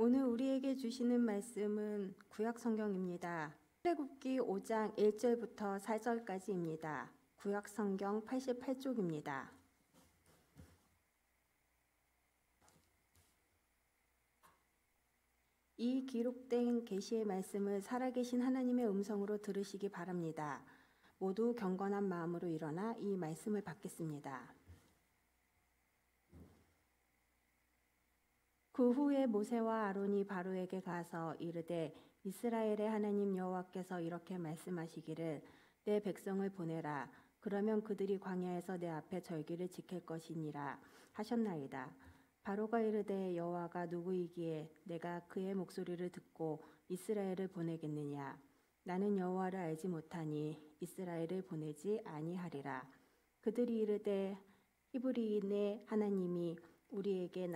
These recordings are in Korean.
오늘 우리에게 주시는 말씀은 구약 성경입니다. 출애굽기 5장 1절부터 4절까지입니다. 구약 성경 88쪽입니다. 이 기록된 계시의 말씀을 살아계신 하나님의 음성으로 들으시기 바랍니다. 모두 경건한 마음으로 일어나 이 말씀을 받겠습니다. 그 후에 모세와 아론이 바로에게 가서 이르되 이스라엘의 하나님 여호와께서 이렇게 말씀하시기를 내 백성을 보내라. 그러면 그들이 광야에서 내 앞에 절기를 지킬 것이니라 하셨나이다. 바로가 이르되 여호와가 누구이기에 내가 그의 목소리를 듣고 이스라엘을 보내겠느냐. 나는 여호와를 알지 못하니 이스라엘을 보내지 아니하리라. 그들이 이르되 히브리인의 하나님이 우리에게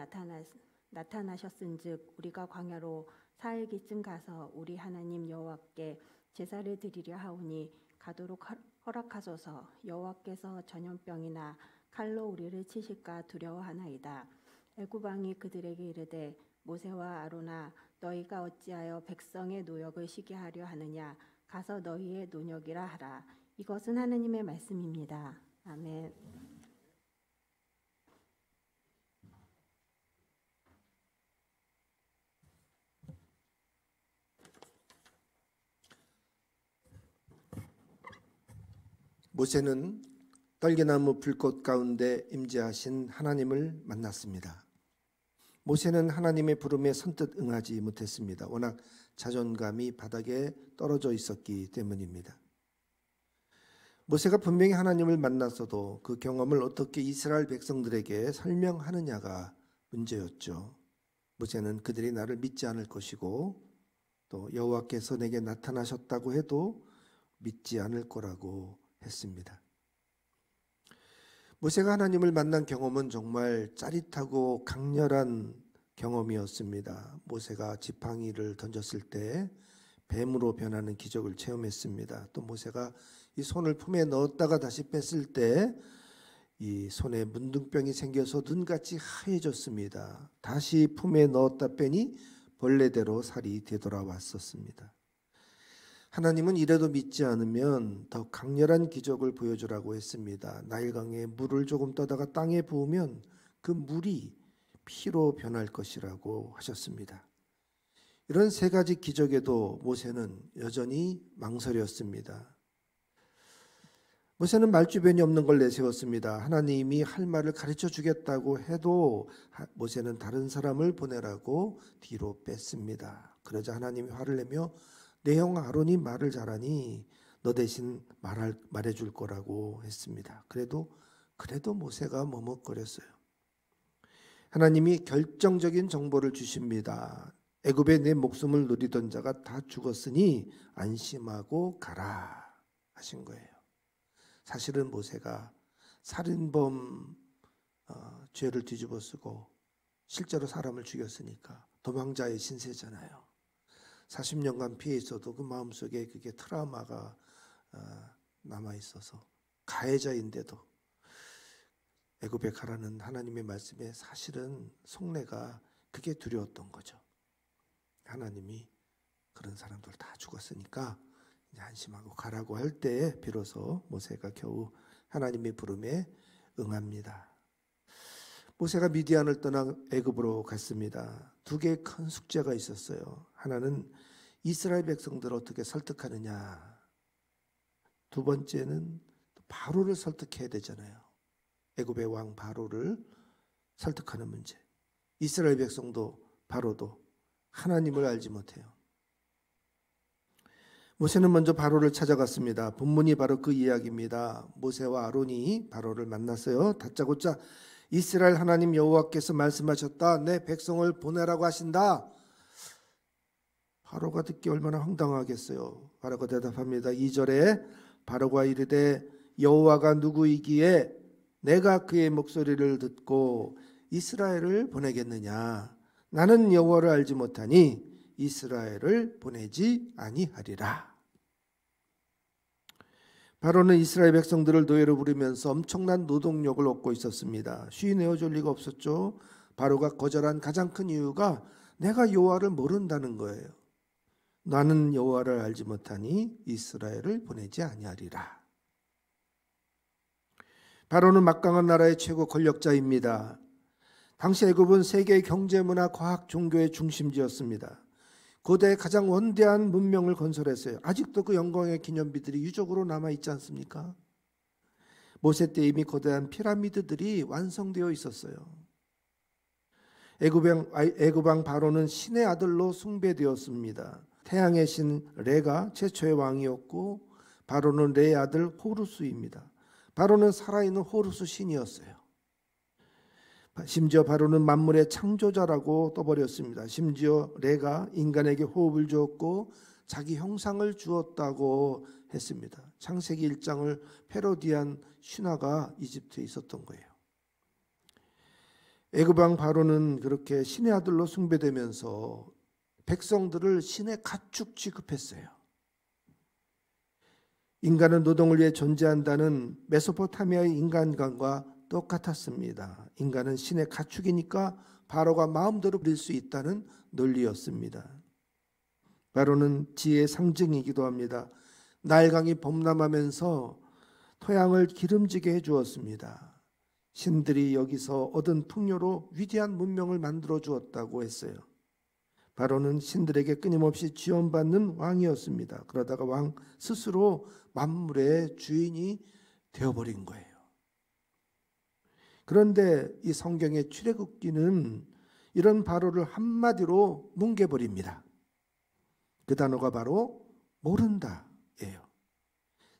나타나셨은즉 우리가 광야로 사흘기쯤 가서 우리 하나님 여호와께 제사를 드리려 하오니 가도록 허락하소서. 여호와께서 전염병이나 칼로 우리를 치실까 두려워하나이다. 애굽 왕이 그들에게 이르되 모세와 아론아 너희가 어찌하여 백성의 노역을 쉬게 하려 하느냐. 가서 너희의 노역이라 하라. 이것은 하나님의 말씀입니다. 아멘. 모세는 떨기나무 불꽃 가운데 임재하신 하나님을 만났습니다. 모세는 하나님의 부름에 선뜻 응하지 못했습니다. 워낙 자존감이 바닥에 떨어져 있었기 때문입니다. 모세가 분명히 하나님을 만났어도 그 경험을 어떻게 이스라엘 백성들에게 설명하느냐가 문제였죠. 모세는 그들이 나를 믿지 않을 것이고 또 여호와께서 내게 나타나셨다고 해도 믿지 않을 거라고 했습니다. 모세가 하나님을 만난 경험은 정말 짜릿하고 강렬한 경험이었습니다. 모세가 지팡이를 던졌을 때 뱀으로 변하는 기적을 체험했습니다. 또 모세가 이 손을 품에 넣었다가 다시 뺐을 때 이 손에 문둥병이 생겨서 눈같이 하얘졌습니다. 다시 품에 넣었다 빼니 벌레대로 살이 되돌아왔었습니다. 하나님은 이래도 믿지 않으면 더 강렬한 기적을 보여주라고 했습니다. 나일강에 물을 조금 떠다가 땅에 부으면 그 물이 피로 변할 것이라고 하셨습니다. 이런 세 가지 기적에도 모세는 여전히 망설였습니다. 모세는 말주변이 없는 걸 내세웠습니다. 하나님이 할 말을 가르쳐 주겠다고 해도 모세는 다른 사람을 보내라고 뒤로 뺐습니다. 그러자 하나님이 화를 내며 내 형 아론이 말을 잘하니 너 대신 말해줄 거라고 했습니다. 그래도 모세가 머뭇거렸어요. 하나님이 결정적인 정보를 주십니다. 애굽에 내 목숨을 누리던 자가 다 죽었으니 안심하고 가라 하신 거예요. 사실은 모세가 살인범 죄를 뒤집어쓰고 실제로 사람을 죽였으니까 도망자의 신세잖아요. 40년간 피해 있어도 그 마음속에 그게 트라우마가 남아 있어서 가해자인데도 애굽에 가라는 하나님의 말씀에 사실은 속내가 그게 두려웠던 거죠. 하나님이 그런 사람들 다 죽었으니까 이제 안심하고 가라고 할 때 비로소 모세가 겨우 하나님의 부름에 응합니다. 모세가 미디안을 떠나 애굽으로 갔습니다. 두 개의 큰 숙제가 있었어요. 하나는 이스라엘 백성들을 어떻게 설득하느냐. 두 번째는 바로를 설득해야 되잖아요. 애굽의 왕 바로를 설득하는 문제. 이스라엘 백성도 바로도 하나님을 알지 못해요. 모세는 먼저 바로를 찾아갔습니다. 본문이 바로 그 이야기입니다. 모세와 아론이 바로를 만났어요. 다짜고짜 이스라엘 하나님 여호와께서 말씀하셨다. 내 백성을 보내라고 하신다. 바로가 듣기 얼마나 황당하겠어요. 바로가 대답합니다. 2절에 바로가 이르되 여호와가 누구이기에 내가 그의 목소리를 듣고 이스라엘을 보내겠느냐. 나는 여호와를 알지 못하니 이스라엘을 보내지 아니하리라. 바로는 이스라엘 백성들을 노예로 부리면서 엄청난 노동력을 얻고 있었습니다. 쉬이 내어줄 리가 없었죠. 바로가 거절한 가장 큰 이유가 내가 여호와를 모른다는 거예요. 나는 여호와를 알지 못하니 이스라엘을 보내지 아니하리라. 바로는 막강한 나라의 최고 권력자입니다. 당시 애굽은 세계 경제, 문화, 과학, 종교의 중심지였습니다. 고대의 가장 원대한 문명을 건설했어요. 아직도 그 영광의 기념비들이 유적으로 남아있지 않습니까? 모세 때 이미 거대한 피라미드들이 완성되어 있었어요. 애굽 왕 바로는 신의 아들로 숭배되었습니다. 태양의 신 레가 최초의 왕이었고 바로는 레의 아들 호루스입니다. 바로는 살아있는 호루스 신이었어요. 심지어 바로는 만물의 창조자라고 떠버렸습니다. 심지어 레가 인간에게 호흡을 주었고 자기 형상을 주었다고 했습니다. 창세기 1장을 패러디한 신화가 이집트에 있었던 거예요. 애굽 왕 바로는 그렇게 신의 아들로 숭배되면서 백성들을 신의 가축 취급했어요. 인간은 노동을 위해 존재한다는 메소포타미아의 인간관과 똑같았습니다. 인간은 신의 가축이니까 바로가 마음대로 부릴 수 있다는 논리였습니다. 바로는 지혜의 상징이기도 합니다. 나일강이 범람하면서 토양을 기름지게 해주었습니다. 신들이 여기서 얻은 풍요로 위대한 문명을 만들어 주었다고 했어요. 바로는 신들에게 끊임없이 지원받는 왕이었습니다. 그러다가 왕 스스로 만물의 주인이 되어버린 거예요. 그런데 이 성경의 출애굽기는 이런 바로를 한마디로 뭉개버립니다. 그 단어가 바로 모른다예요.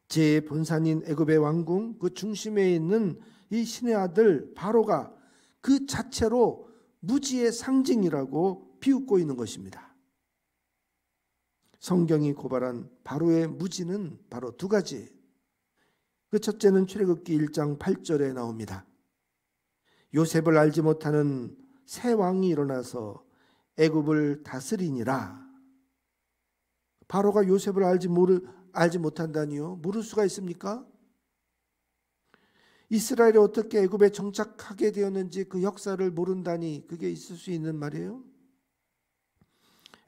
제 본산인 애굽의 왕궁 그 중심에 있는 이 신의 아들 바로가 그 자체로 무지의 상징이라고 비웃고 있는 것입니다. 성경이 고발한 바로의 무지는 바로 두 가지. 그 첫째는 출애굽기 1장 8절에 나옵니다. 요셉을 알지 못하는 새 왕이 일어나서 애굽을 다스리니라. 바로가 요셉을 알지 못한다니요? 모를 수가 있습니까? 이스라엘이 어떻게 애굽에 정착하게 되었는지 그 역사를 모른다니 그게 있을 수 있는 말이에요?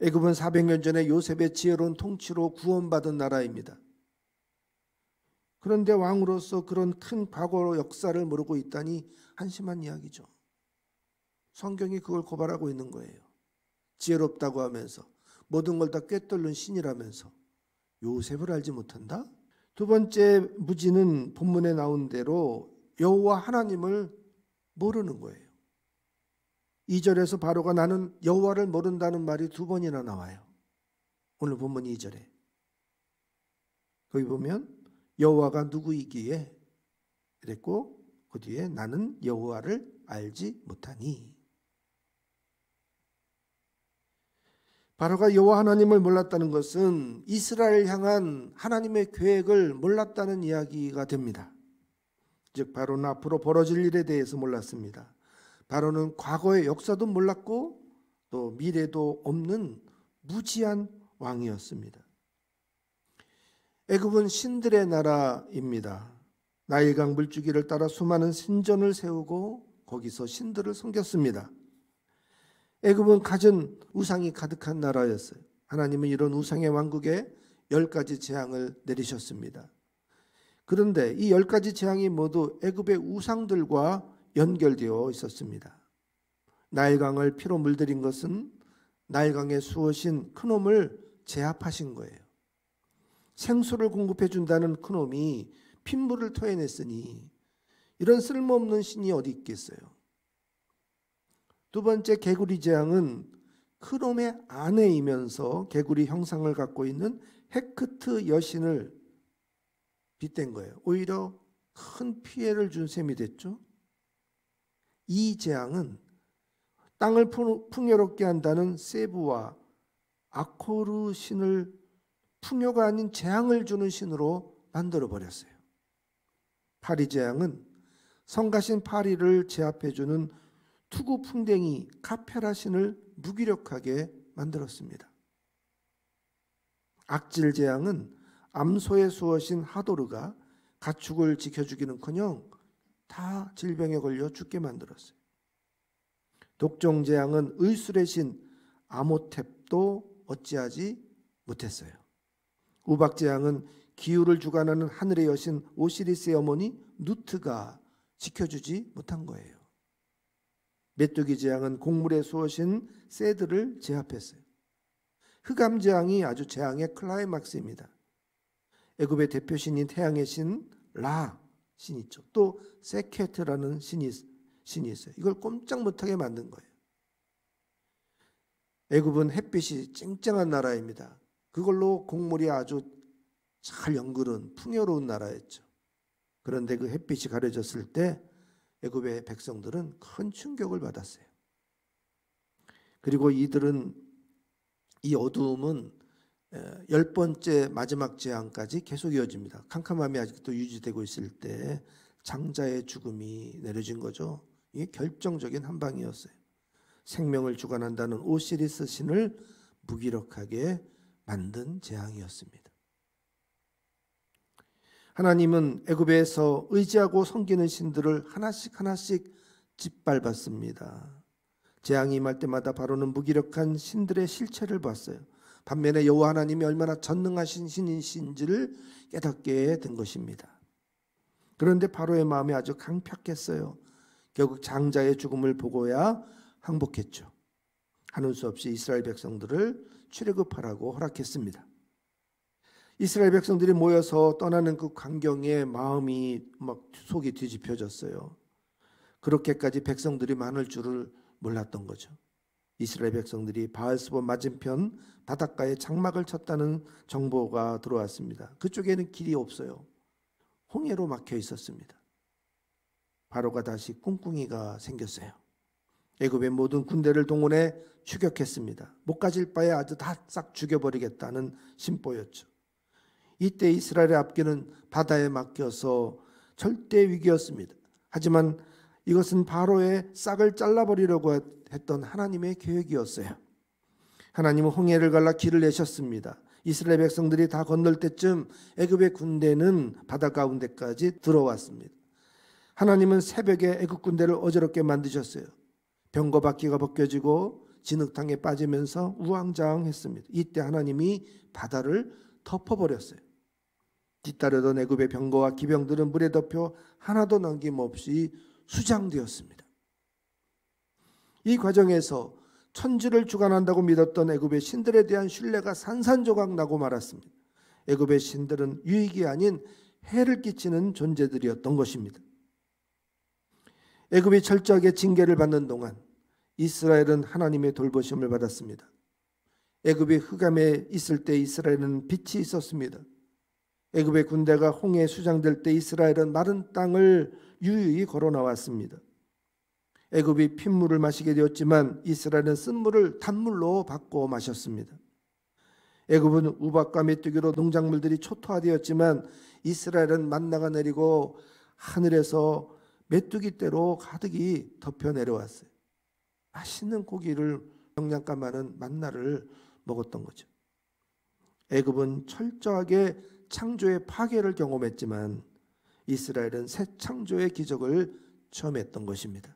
애굽은 400년 전에 요셉의 지혜로운 통치로 구원받은 나라입니다. 그런데 왕으로서 그런 큰 과거 역사를 모르고 있다니 한심한 이야기죠. 성경이 그걸 고발하고 있는 거예요. 지혜롭다고 하면서 모든 걸 다 꿰뚫는 신이라면서 요셉을 알지 못한다? 두 번째 무지는 본문에 나온 대로 여호와 하나님을 모르는 거예요. 2절에서 바로가 나는 여호와를 모른다는 말이 두 번이나 나와요. 오늘 본문 2절에. 거기 보면 여호와가 누구이기에 그랬고 그 뒤에 나는 여호와를 알지 못하니. 바로가 여호와 하나님을 몰랐다는 것은 이스라엘 향한 하나님의 계획을 몰랐다는 이야기가 됩니다. 즉 바로는 앞으로 벌어질 일에 대해서 몰랐습니다. 바로는 과거의 역사도 몰랐고 또 미래도 없는 무지한 왕이었습니다. 애굽은 신들의 나라입니다. 나일강 물줄기를 따라 수많은 신전을 세우고 거기서 신들을 섬겼습니다. 애굽은 갖은 우상이 가득한 나라였어요. 하나님은 이런 우상의 왕국에 10가지 재앙을 내리셨습니다. 그런데 이 10가지 재앙이 모두 애굽의 우상들과 연결되어 있었습니다. 나일강을 피로 물들인 것은 나일강에 수어신 크놈을 제압하신 거예요. 생수를 공급해 준다는 크놈이 핏물을 토해냈으니 이런 쓸모없는 신이 어디 있겠어요. 두 번째 개구리 재앙은 크놈의 아내이면서 개구리 형상을 갖고 있는 헤크트 여신을 빗댄 거예요. 오히려 큰 피해를 준 셈이 됐죠. 이 재앙은 땅을 풍요롭게 한다는 세부와 아코르 신을 풍요가 아닌 재앙을 주는 신으로 만들어버렸어요. 파리 재앙은 성가신 파리를 제압해주는 투구 풍뎅이 카페라 신을 무기력하게 만들었습니다. 악질 재앙은 암소의 수어신 하도르가 가축을 지켜주기는커녕 다 질병에 걸려 죽게 만들었어요. 독종 재앙은 의술의 신 아모탭도 어찌하지 못했어요. 우박제왕은 기후를 주관하는 하늘의 여신 오시리스의 어머니 누트가 지켜주지 못한 거예요. 메뚜기 제왕은 곡물의 수호신 세드를 제압했어요. 흑암 제왕이 아주 재앙의 클라이막스입니다. 애굽의 대표신인 태양의 신 라 신이 있죠. 또 세케트라는 신이 있어요. 이걸 꼼짝 못하게 만든 거예요. 애굽은 햇빛이 쨍쨍한 나라입니다. 그걸로 곡물이 아주 잘 연그른 풍요로운 나라였죠. 그런데 그 햇빛이 가려졌을 때 애굽의 백성들은 큰 충격을 받았어요. 그리고 이 어두움은 10번째 마지막 재앙까지 계속 이어집니다. 캄캄함이 아직도 유지되고 있을 때 장자의 죽음이 내려진 거죠. 이게 결정적인 한 방이었어요. 생명을 주관한다는 오시리스 신을 무기력하게 만든 재앙이었습니다. 하나님은 애굽에서 의지하고 섬기는 신들을 하나씩 짓밟았습니다. 재앙이 임할 때마다 바로는 무기력한 신들의 실체를 봤어요. 반면에 여호와 하나님이 얼마나 전능하신 신이신지를 깨닫게 된 것입니다. 그런데 바로의 마음이 아주 강팍했어요. 결국 장자의 죽음을 보고야 항복했죠. 하는 수 없이 이스라엘 백성들을 출애굽하라고 허락했습니다. 이스라엘 백성들이 모여서 떠나는 그 광경에 마음이 막 속이 뒤집혀졌어요. 그렇게까지 백성들이 많을 줄을 몰랐던 거죠. 이스라엘 백성들이 바알스본 맞은편 바닷가에 장막을 쳤다는 정보가 들어왔습니다. 그쪽에는 길이 없어요. 홍해로 막혀 있었습니다. 바로가 다시 꿍꿍이가 생겼어요. 애굽의 모든 군대를 동원해 추격했습니다. 못 가질 바에 아주 다 싹 죽여버리겠다는 심보였죠. 이때 이스라엘의 앞길은 바다에 막혀서 절대 위기였습니다. 하지만 이것은 바로의 싹을 잘라버리려고 했던 하나님의 계획이었어요. 하나님은 홍해를 갈라 길을 내셨습니다. 이스라엘 백성들이 다 건널 때쯤 애굽의 군대는 바다 가운데까지 들어왔습니다. 하나님은 새벽에 애굽 군대를 어지럽게 만드셨어요. 병거 바퀴가 벗겨지고 진흙탕에 빠지면서 우왕좌왕했습니다. 이때 하나님이 바다를 덮어버렸어요. 뒤따르던 애굽의 병거와 기병들은 물에 덮여 하나도 남김없이 수장되었습니다. 이 과정에서 천지를 주관한다고 믿었던 애굽의 신들에 대한 신뢰가 산산조각 나고 말았습니다. 애굽의 신들은 유익이 아닌 해를 끼치는 존재들이었던 것입니다. 애굽이 철저하게 징계를 받는 동안 이스라엘은 하나님의 돌보심을 받았습니다. 애굽이 흑암에 있을 때 이스라엘은 빛이 있었습니다. 애굽의 군대가 홍해에 수장될 때 이스라엘은 마른 땅을 유유히 걸어 나왔습니다. 애굽이 핏물을 마시게 되었지만 이스라엘은 쓴물을 단물로 바꿔 마셨습니다. 애굽은 우박과 메뚜기로 농작물들이 초토화되었지만 이스라엘은 만나가 내리고 하늘에서 메뚜기떼로 가득히 덮여 내려왔어요. 맛있는 고기를 영양가 많은 만나를 먹었던 거죠. 애굽은 철저하게 창조의 파괴를 경험했지만 이스라엘은 새 창조의 기적을 체험했던 것입니다.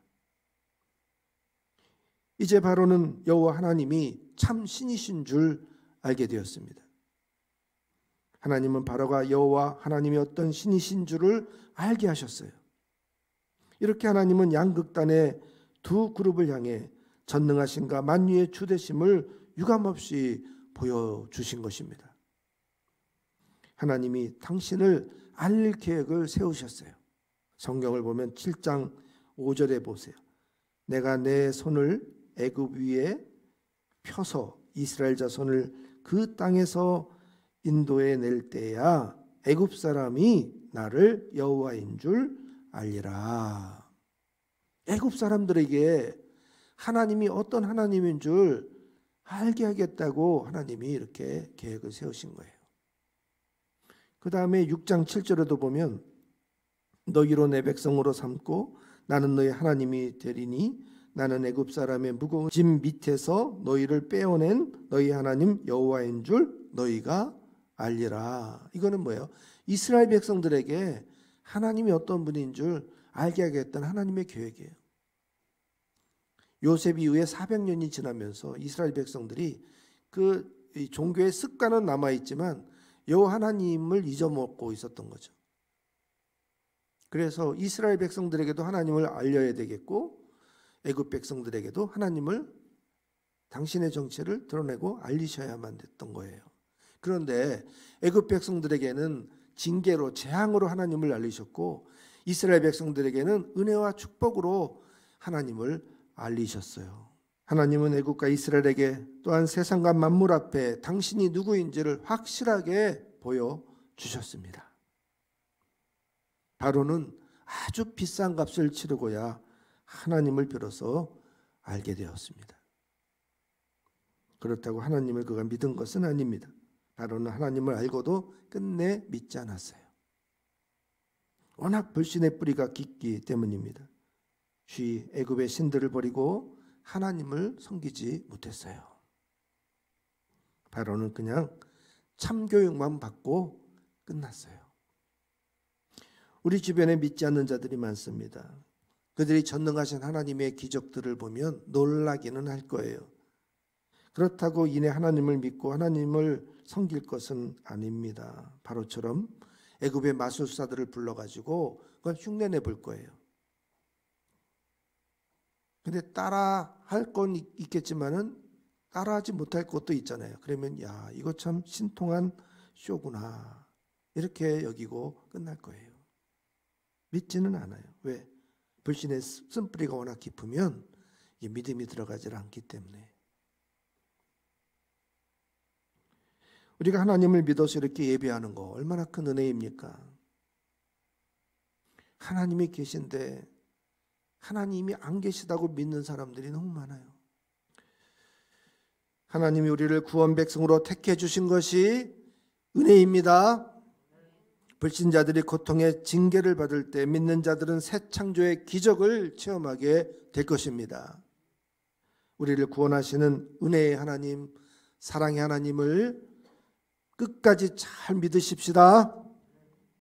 이제 바로는 여호와 하나님이 참 신이신 줄 알게 되었습니다. 하나님은 바로가 여호와 하나님이 어떤 신이신 줄을 알게 하셨어요. 이렇게 하나님은 양극단의 두 그룹을 향해 전능하신가 만유의 주되심을 유감없이 보여주신 것입니다. 하나님이 당신을 알릴 계획을 세우셨어요. 성경을 보면 7장 5절에 보세요. 내가 내 손을 애굽 위에 펴서 이스라엘 자손을 그 땅에서 인도해 낼 때야 애굽 사람이 나를 여호와인 줄 알리라. 애굽 사람들에게 하나님이 어떤 하나님인 줄 알게 하겠다고 하나님이 이렇게 계획을 세우신 거예요. 그 다음에 6장 7절에도 보면 너희로 내 백성으로 삼고 나는 너희 하나님이 되리니 나는 애굽 사람의 무거운 짐 밑에서 너희를 빼어낸 너희 하나님 여호와인 줄 너희가 알리라. 이거는 뭐예요? 이스라엘 백성들에게 하나님이 어떤 분인 줄 알게 하겠다는 하나님의 계획이에요. 요셉 이후에 400년이 지나면서 이스라엘 백성들이 이 종교의 습관은 남아있지만 여호와 하나님을 잊어먹고 있었던 거죠. 그래서 이스라엘 백성들에게도 하나님을 알려야 되겠고 애굽 백성들에게도 하나님을 당신의 정체를 드러내고 알리셔야만 됐던 거예요. 그런데 애굽 백성들에게는 징계로 재앙으로 하나님을 알리셨고 이스라엘 백성들에게는 은혜와 축복으로 하나님을 알리셨어요. 하나님은 애굽과 이스라엘에게 또한 세상과 만물 앞에 당신이 누구인지를 확실하게 보여주셨습니다. 바로는 아주 비싼 값을 치르고야 하나님을 비로소 알게 되었습니다. 그렇다고 하나님을 그가 믿은 것은 아닙니다. 바로는 하나님을 알고도 끝내 믿지 않았어요. 워낙 불신의 뿌리가 깊기 때문입니다. 쉬 애굽의 신들을 버리고 하나님을 섬기지 못했어요. 바로는 그냥 참교육만 받고 끝났어요. 우리 주변에 믿지 않는 자들이 많습니다. 그들이 전능하신 하나님의 기적들을 보면 놀라기는 할 거예요. 그렇다고 이내 하나님을 믿고 하나님을 섬길 것은 아닙니다. 바로처럼 애굽의 마술사들을 불러가지고 그걸 흉내내 볼 거예요. 근데 따라 할 건 있겠지만은 따라하지 못할 것도 있잖아요. 그러면 야, 이거 참 신통한 쇼구나 이렇게 여기고 끝날 거예요. 믿지는 않아요. 왜? 불신의 쓴뿌리가 워낙 깊으면 믿음이 들어가지 않기 때문에. 우리가 하나님을 믿어서 이렇게 예배하는 거 얼마나 큰 은혜입니까? 하나님이 계신데 하나님이 안 계시다고 믿는 사람들이 너무 많아요. 하나님이 우리를 구원 백성으로 택해 주신 것이 은혜입니다. 불신자들이 고통의 징계를 받을 때 믿는 자들은 새 창조의 기적을 체험하게 될 것입니다. 우리를 구원하시는 은혜의 하나님, 사랑의 하나님을 끝까지 잘 믿으십시다.